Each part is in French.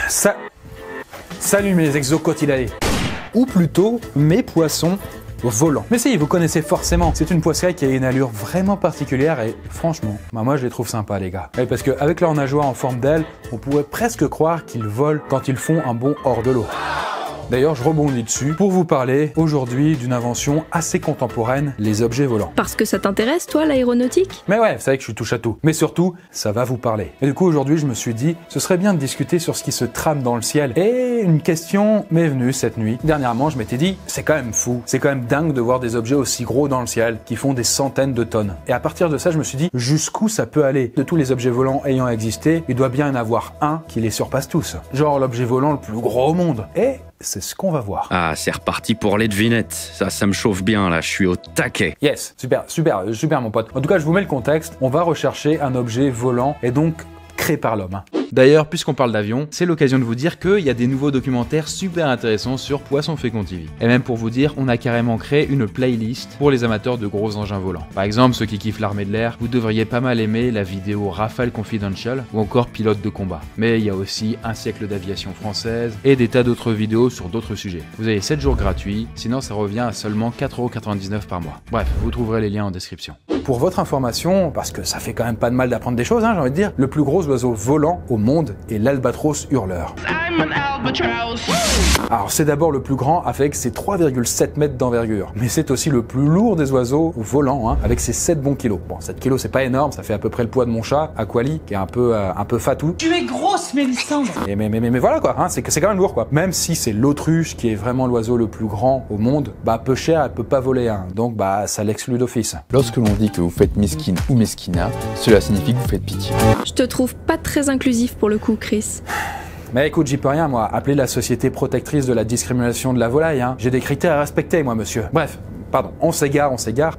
Salut mes exocotyladés. Ou plutôt, mes poissons volants. Mais si, vous connaissez forcément. C'est une poiscaille qui a une allure vraiment particulière et franchement, moi je les trouve sympas les gars. Ouais, parce qu'avec leur nageoire en forme d'aile, on pourrait presque croire qu'ils volent quand ils font un bond hors de l'eau. D'ailleurs, je rebondis dessus pour vous parler aujourd'hui d'une invention assez contemporaine, les objets volants. Parce que ça t'intéresse, toi, l'aéronautique? Mais ouais, vous savez que je suis touche à tout. Mais surtout, ça va vous parler. Et du coup, aujourd'hui, je me suis dit, ce serait bien de discuter sur ce qui se trame dans le ciel. Et une question m'est venue cette nuit. Dernièrement, je m'étais dit, c'est quand même fou, c'est quand même dingue de voir des objets aussi gros dans le ciel, qui font des centaines de tonnes. Et à partir de ça, je me suis dit, jusqu'où ça peut aller? De tous les objets volants ayant existé, il doit bien y en avoir un qui les surpasse tous. Genre l'objet volant le plus gros au monde. Et c'est ce qu'on va voir. Ah, c'est reparti pour les devinettes. Ça me chauffe bien, là, je suis au taquet. Yes, super mon pote. En tout cas, je vous mets le contexte. On va rechercher un objet volant et donc créé par l'homme. D'ailleurs, puisqu'on parle d'avion, c'est l'occasion de vous dire qu'il y a des nouveaux documentaires super intéressants sur Poisson Fécond TV. Et même pour vous dire, on a carrément créé une playlist pour les amateurs de gros engins volants. Par exemple, ceux qui kiffent l'armée de l'air, vous devriez pas mal aimer la vidéo Rafale Confidential ou encore Pilote de combat. Mais il y a aussi un siècle d'aviation française et des tas d'autres vidéos sur d'autres sujets. Vous avez 7 jours gratuits, sinon ça revient à seulement 4,99 € par mois. Bref, vous trouverez les liens en description. Pour votre information, parce que ça fait quand même pas de mal d'apprendre des choses, j'ai envie de dire, le plus gros oiseau volant au monde est l'albatros hurleur. Alors c'est d'abord le plus grand avec ses 3,7 mètres d'envergure, mais c'est aussi le plus lourd des oiseaux volants, avec ses 7 bons kilos. Bon, 7 kilos c'est pas énorme, ça fait à peu près le poids de mon chat, Aquali, qui est un peu fatou. Tu es grosse, Mélissandre. Mais voilà quoi, c'est quand même lourd quoi. Même si c'est l'autruche qui est vraiment l'oiseau le plus grand au monde, peu cher, elle peut pas voler donc ça l'exclut d'office. Lorsque l'on dit que vous faites mesquine ou mesquina, cela signifie que vous faites pitié. Je te trouve pas très inclusif pour le coup, Chris. Mais écoute, j'y peux rien moi, appelez la Société protectrice de la discrimination de la volaille, J'ai des critères à respecter moi monsieur. Bref, pardon, on s'égare,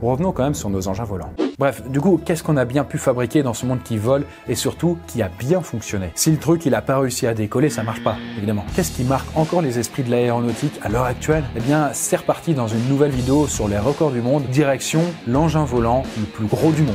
revenons quand même sur nos engins volants. Bref, du coup, qu'est-ce qu'on a bien pu fabriquer dans ce monde qui vole et surtout qui a bien fonctionné? Si le truc il a pas réussi à décoller, ça marche pas, évidemment. Qu'est-ce qui marque encore les esprits de l'aéronautique à l'heure actuelle? Eh bien, c'est reparti dans une nouvelle vidéo sur les records du monde, direction l'engin volant le plus gros du monde.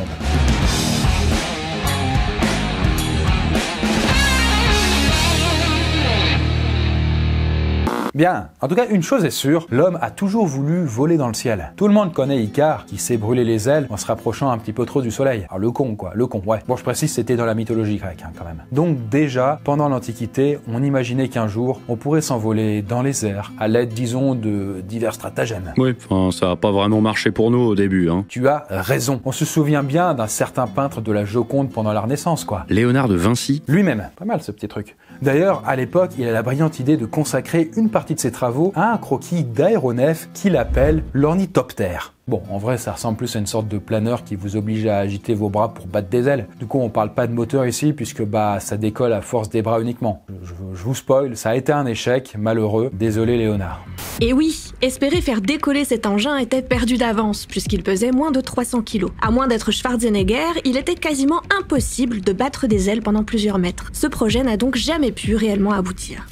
Bien, en tout cas, une chose est sûre, l'homme a toujours voulu voler dans le ciel. Tout le monde connaît Icare, qui s'est brûlé les ailes en se rapprochant un petit peu trop du soleil. Alors le con, ouais. Bon, je précise, c'était dans la mythologie grecque, quand même. Donc déjà, pendant l'Antiquité, on imaginait qu'un jour, on pourrait s'envoler dans les airs, à l'aide, disons, de divers stratagèmes. Oui, ça n'a pas vraiment marché pour nous au début, Tu as raison. On se souvient bien d'un certain peintre de la Joconde pendant la Renaissance, quoi. Léonard de Vinci. Lui-même. Pas mal, ce petit truc. D'ailleurs, à l'époque, il a la brillante idée de consacrer une partie de ses travaux à un croquis d'aéronef qu'il appelle l'ornithoptère. Bon, en vrai, ça ressemble plus à une sorte de planeur qui vous oblige à agiter vos bras pour battre des ailes. Du coup, on parle pas de moteur ici, puisque ça décolle à force des bras uniquement. Je vous spoil, ça a été un échec, malheureux. Désolé Léonard. Et oui, espérer faire décoller cet engin était perdu d'avance, puisqu'il pesait moins de 300 kg. À moins d'être Schwarzenegger, il était quasiment impossible de battre des ailes pendant plusieurs mètres. Ce projet n'a donc jamais pu réellement aboutir.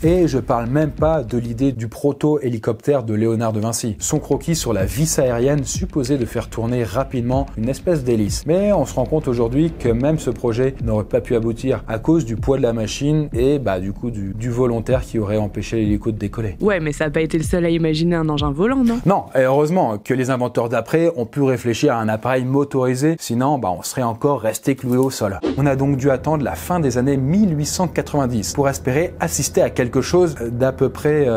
Et je parle même pas de l'idée du proto-hélicoptère de Léonard de Vinci. Son croquis sur la vis aérienne supposé de faire tourner rapidement une espèce d'hélice. Mais on se rend compte aujourd'hui que même ce projet n'aurait pas pu aboutir à cause du poids de la machine et du coup du volontaire qui aurait empêché l'hélico de décoller. Ouais, mais ça n'a pas été le seul à imaginer un engin volant, non? Non, et heureusement que les inventeurs d'après ont pu réfléchir à un appareil motorisé, sinon on serait encore resté cloué au sol. On a donc dû attendre la fin des années 1890 pour espérer assister à quelque chose d'à peu près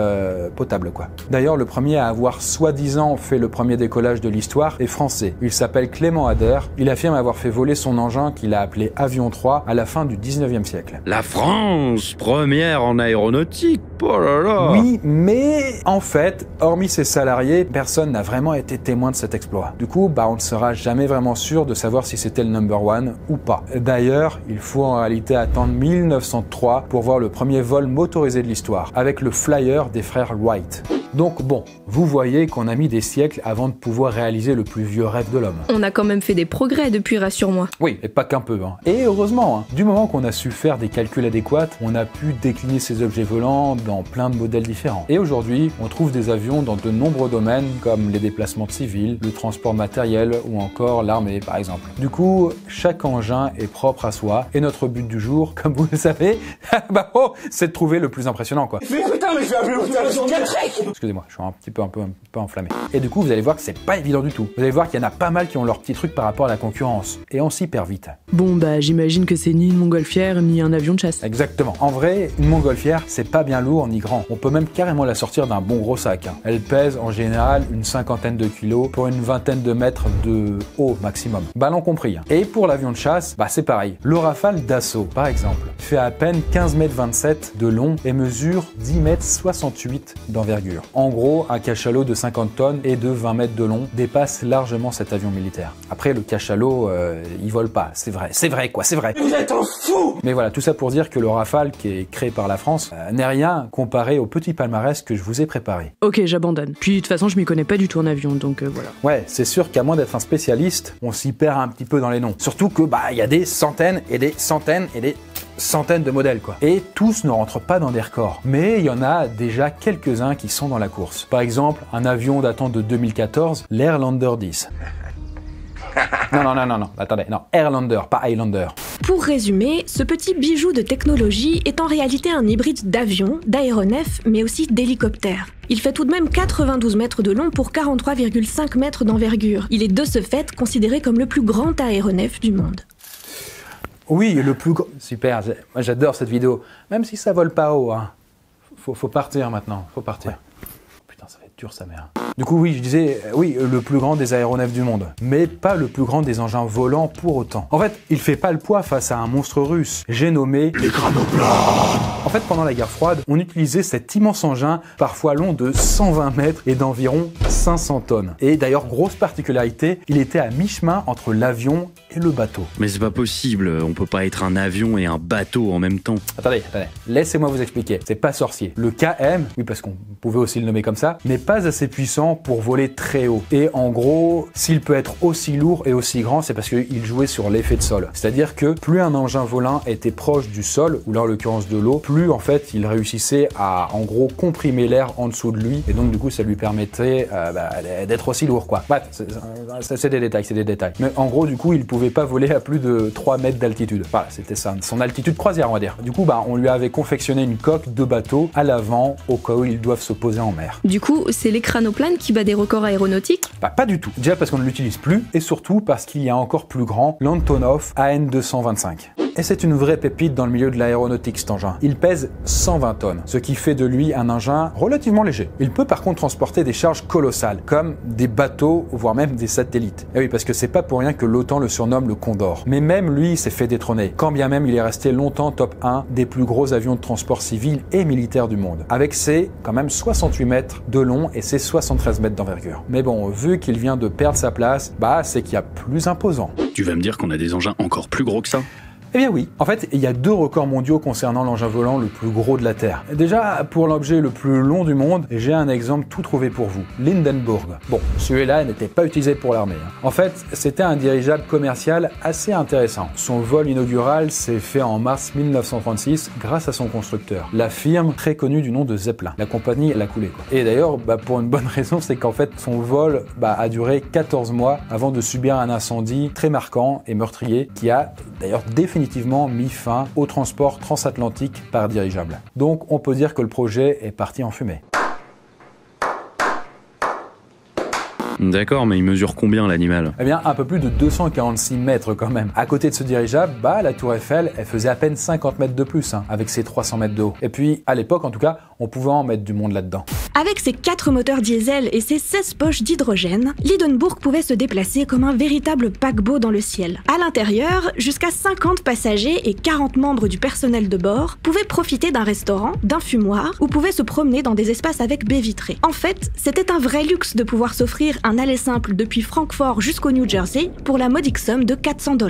potable quoi. D'ailleurs, le premier à avoir soi-disant fait le premier décollage de l'histoire est français. Il s'appelle Clément Ader. Il affirme avoir fait voler son engin qu'il a appelé Avion 3 à la fin du 19e siècle. La France, première en aéronautique, oh là là. Oui, mais en fait, hormis ses salariés, personne n'a vraiment été témoin de cet exploit. Du coup, on ne sera jamais vraiment sûr de savoir si c'était le number one ou pas. D'ailleurs, il faut en réalité attendre 1903 pour voir le premier vol motorisé de l'histoire, avec le Flyer des frères Wright. Donc bon, vous voyez qu'on a mis des siècles avant de pouvoir réaliser le plus vieux rêve de l'homme. On a quand même fait des progrès depuis, rassure-moi. Oui, et pas qu'un peu. Hein. Et heureusement, hein, du moment qu'on a su faire des calculs adéquats, on a pu décliner ces objets volants dans plein de modèles différents. Et aujourd'hui, on trouve des avions dans de nombreux domaines, comme les déplacements de civils, le transport matériel ou encore l'armée, par exemple. Du coup, chaque engin est propre à soi, et notre but du jour, comme vous le savez, c'est de trouver le plus impressionnant, quoi. Mais putain, mais je vais appeler l'hôpital psychiatrique. Excusez-moi, je suis un peu enflammé. Et du coup, vous allez voir que c'est pas évident du tout. Vous allez voir qu'il y en a pas mal qui ont leur petit truc par rapport à la concurrence. Et on s'y perd vite. Bon bah j'imagine que c'est ni une montgolfière ni un avion de chasse. Exactement. En vrai, une montgolfière, c'est pas bien lourd ni grand. On peut même carrément la sortir d'un bon gros sac. Hein. Elle pèse en général une 50aine de kilos pour une 20aine de mètres de haut maximum. Ballon compris. Hein. Et pour l'avion de chasse, c'est pareil. Le Rafale d'assaut, par exemple, fait à peine 15,27 m de long et mesure 10,68 m d'envergure. En gros, un cachalot de 50 tonnes et de 20 mètres de long dépasse largement cet avion militaire. Après, le cachalot, il vole pas, c'est vrai. C'est vrai, quoi, c'est vrai. Vous êtes un fou. Mais voilà, tout ça pour dire que le Rafale, qui est créé par la France, n'est rien comparé au petit palmarès que je vous ai préparé. Ok, j'abandonne. Puis de toute façon, je m'y connais pas du tout en avion, donc voilà. Ouais, c'est sûr qu'à moins d'être un spécialiste, on s'y perd un petit peu dans les noms. Surtout que, il y a des centaines et des centaines et des centaines de modèles, quoi. Et tous ne rentrent pas dans des records. Mais il y en a déjà quelques-uns qui sont dans la course. Par exemple, un avion datant de 2014, l'Airlander 10. Non, attendez, non, Airlander, pas Highlander. Pour résumer, ce petit bijou de technologie est en réalité un hybride d'avion, d'aéronef, mais aussi d'hélicoptère. Il fait tout de même 92 mètres de long pour 43,5 mètres d'envergure. Il est de ce fait considéré comme le plus grand aéronef du monde. Oui, le plus grand... Super, moi j'adore cette vidéo. Même si ça vole pas haut, hein. Faut partir maintenant, faut partir. Ouais. Putain, ça va être dur sa mère. Du coup, oui, je disais, oui, le plus grand des aéronefs du monde. Mais pas le plus grand des engins volants pour autant. En fait, il fait pas le poids face à un monstre russe. J'ai nommé les cranoplanes. En fait, pendant la guerre froide, on utilisait cet immense engin, parfois long de 120 mètres et d'environ 500 tonnes. Et d'ailleurs, grosse particularité, il était à mi-chemin entre l'avion et le bateau. Mais c'est pas possible, on peut pas être un avion et un bateau en même temps. Attendez, laissez-moi vous expliquer. C'est pas sorcier. Le KM, oui parce qu'on pouvait aussi le nommer comme ça, n'est pas assez puissant pour voler très haut. Et en gros, s'il peut être aussi lourd et aussi grand, c'est parce qu'il jouait sur l'effet de sol. C'est-à-dire que plus un engin volant était proche du sol, ou là en l'occurrence de l'eau, plus en fait il réussissait à en gros comprimer l'air en dessous de lui, et donc du coup ça lui permettait d'être aussi lourd, quoi. Bref, c'est des détails. Mais en gros du coup il pouvait pas voler à plus de 3 mètres d'altitude. Voilà, c'était ça, son altitude croisière on va dire. Du coup on lui avait confectionné une coque de bateau à l'avant au cas où ils doivent se poser en mer. Du coup, c'est les cranoplanes qui bat des records aéronautiques? Pas du tout. Déjà parce qu'on ne l'utilise plus, et surtout parce qu'il y a encore plus grand, l'Antonov AN-225. Et c'est une vraie pépite dans le milieu de l'aéronautique cet engin. Il pèse 120 tonnes, ce qui fait de lui un engin relativement léger. Il peut par contre transporter des charges colossales, comme des bateaux, voire même des satellites. Et oui, parce que c'est pas pour rien que l'OTAN le surnomme le Condor. Mais même lui, il s'est fait détrôner, quand bien même il est resté longtemps top 1 des plus gros avions de transport civil et militaire du monde, avec ses quand même 68 mètres de long et ses 73 mètres d'envergure. Mais bon, vu qu'il vient de perdre sa place, c'est qu'il y a plus imposant. Tu vas me dire qu'on a des engins encore plus gros que ça ? Eh bien oui, en fait, il y a 2 records mondiaux concernant l'engin volant le plus gros de la Terre. Déjà, pour l'objet le plus long du monde, j'ai un exemple tout trouvé pour vous, l'Hindenburg. Bon, celui-là n'était pas utilisé pour l'armée. En fait, c'était un dirigeable commercial assez intéressant. Son vol inaugural s'est fait en mars 1936 grâce à son constructeur, la firme très connue du nom de Zeppelin. La compagnie, elle a coulé, quoi. Et d'ailleurs, pour une bonne raison, c'est qu'en fait, son vol a duré 14 mois avant de subir un incendie très marquant et meurtrier qui a d'ailleurs définitivement mis fin au transport transatlantique par dirigeable. Donc on peut dire que le projet est parti en fumée. D'accord, mais il mesure combien l'animal? Eh bien, un peu plus de 246 mètres quand même. À côté de ce dirigeable, la tour Eiffel, elle faisait à peine 50 mètres de plus, avec ses 300 mètres de haut. Et puis, à l'époque en tout cas, on pouvait en mettre du monde là-dedans. Avec ses 4 moteurs diesel et ses 16 poches d'hydrogène, l'Hindenburg pouvait se déplacer comme un véritable paquebot dans le ciel. À l'intérieur, jusqu'à 50 passagers et 40 membres du personnel de bord pouvaient profiter d'un restaurant, d'un fumoir, ou pouvaient se promener dans des espaces avec baies vitrées. En fait, c'était un vrai luxe de pouvoir s'offrir un aller simple depuis Francfort jusqu'au New Jersey pour la modique somme de 400 $.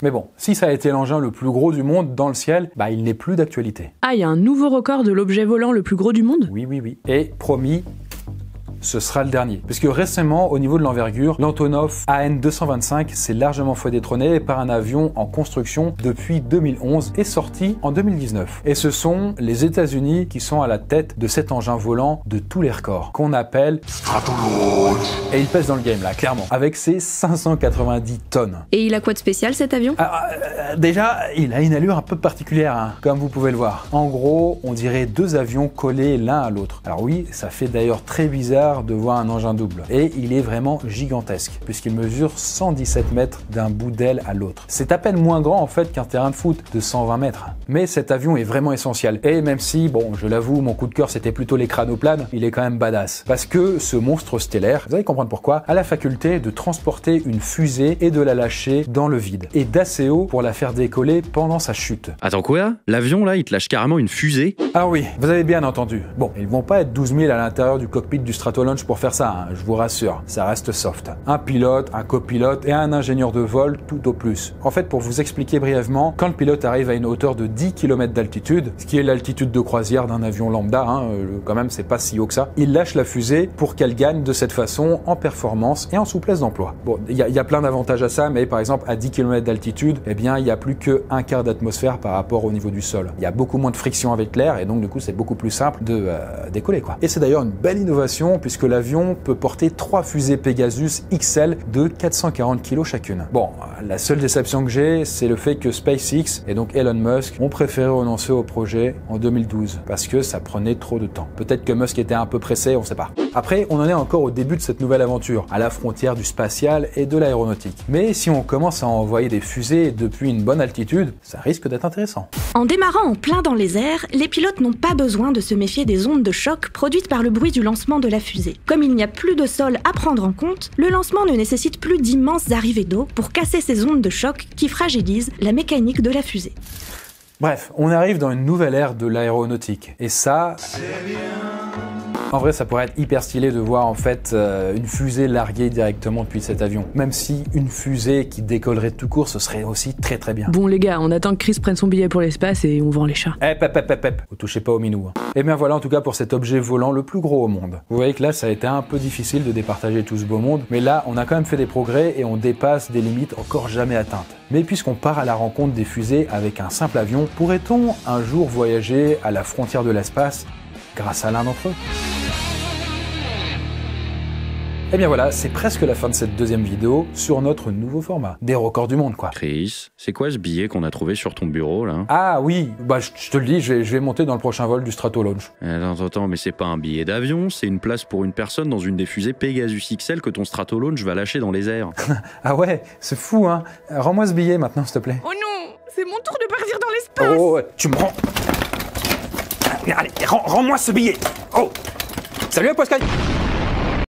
Mais bon, si ça a été l'engin le plus gros du monde dans le ciel, il n'est plus d'actualité. Ah, il y a un nouveau record de l'objet volant le plus gros du monde? Oui. Et promis, ce sera le dernier. Puisque récemment, au niveau de l'envergure, l'Antonov AN-225 s'est largement fait détrôner par un avion en construction depuis 2011 et sorti en 2019. Et ce sont les États-Unis qui sont à la tête de cet engin volant de tous les records, qu'on appelle Stratolaunch. Et il pèse dans le game là, clairement, avec ses 590 tonnes. Et il a quoi de spécial cet avion? Déjà, il a une allure un peu particulière, hein, comme vous pouvez le voir. En gros, on dirait deux avions collés l'un à l'autre. Alors oui, ça fait d'ailleurs très bizarre de voir un engin double. Et il est vraiment gigantesque, puisqu'il mesure 117 mètres d'un bout d'aile à l'autre. C'est à peine moins grand en fait qu'un terrain de foot de 120 mètres. Mais cet avion est vraiment essentiel. Et même si, bon, je l'avoue, mon coup de cœur c'était plutôt les cranoplanes, il est quand même badass. Parce que ce monstre stellaire, vous allez comprendre pourquoi, a la faculté de transporter une fusée et de la lâcher dans le vide. Et d'assez haut pour la faire décoller pendant sa chute. Attends quoi? L'avion là, il te lâche carrément une fusée? Ah oui, vous avez bien entendu. Bon, ils vont pas être 12 000 à l'intérieur du cockpit du Stratolaunch pour faire ça, hein, je vous rassure, ça reste soft. Un pilote, un copilote et un ingénieur de vol tout au plus. En fait, pour vous expliquer brièvement, quand le pilote arrive à une hauteur de 10 km d'altitude, ce qui est l'altitude de croisière d'un avion lambda, hein, quand même c'est pas si haut que ça, il lâche la fusée pour qu'elle gagne de cette façon en performance et en souplesse d'emploi. Bon, il y a plein d'avantages à ça, mais par exemple à 10 km d'altitude, eh bien il y a plus que un quart d'atmosphère par rapport au niveau du sol. Il y a beaucoup moins de friction avec l'air et donc du coup c'est beaucoup plus simple de décoller quoi. Et c'est d'ailleurs une belle innovation puisque l'avion peut porter 3 fusées Pegasus XL de 440 kg chacune. Bon, la seule déception que j'ai, c'est le fait que SpaceX et donc Elon Musk ont préféré renoncer au projet en 2012 parce que ça prenait trop de temps. Peut-être que Musk était un peu pressé, on sait pas. Après, on en est encore au début de cette nouvelle aventure, à la frontière du spatial et de l'aéronautique. Mais si on commence à envoyer des fusées depuis une bonne altitude, ça risque d'être intéressant. En démarrant en plein dans les airs, les pilotes n'ont pas besoin de se méfier des ondes de choc produites par le bruit du lancement de la fusée. Comme il n'y a plus de sol à prendre en compte, le lancement ne nécessite plus d'immenses arrivées d'eau pour casser ces ondes de choc qui fragilisent la mécanique de la fusée. Bref, on arrive dans une nouvelle ère de l'aéronautique. Et ça... En vrai, ça pourrait être hyper stylé de voir en fait une fusée larguée directement depuis cet avion. Même si une fusée qui décollerait tout court, ce serait aussi très très bien. Bon les gars, on attend que Chris prenne son billet pour l'espace et on vend les chats. Vous touchez pas au minou. Hein. Et bien voilà en tout cas pour cet objet volant le plus gros au monde. Vous voyez que là, ça a été un peu difficile de départager tout ce beau monde, mais là, on a quand même fait des progrès et on dépasse des limites encore jamais atteintes. Mais puisqu'on part à la rencontre des fusées avec un simple avion, pourrait-on un jour voyager à la frontière de l'espace grâce à l'un d'entre eux ? Et bien voilà, c'est presque la fin de cette deuxième vidéo sur notre nouveau format. Des records du monde, quoi. Chris, c'est quoi ce billet qu'on a trouvé sur ton bureau, là? Ah oui, bah je te le dis, je vais monter dans le prochain vol du Stratolaunch. Attends, mais c'est pas un billet d'avion, c'est une place pour une personne dans une des fusées Pegasus XL que ton Stratolaunch va lâcher dans les airs. Ah ouais, c'est fou, hein. Rends-moi ce billet maintenant, s'il te plaît. Oh non, c'est mon tour de partir dans l'espace. Oh, ouais, tu me rends... Allez, rends-moi ce billet. Oh. Salut, Pascal.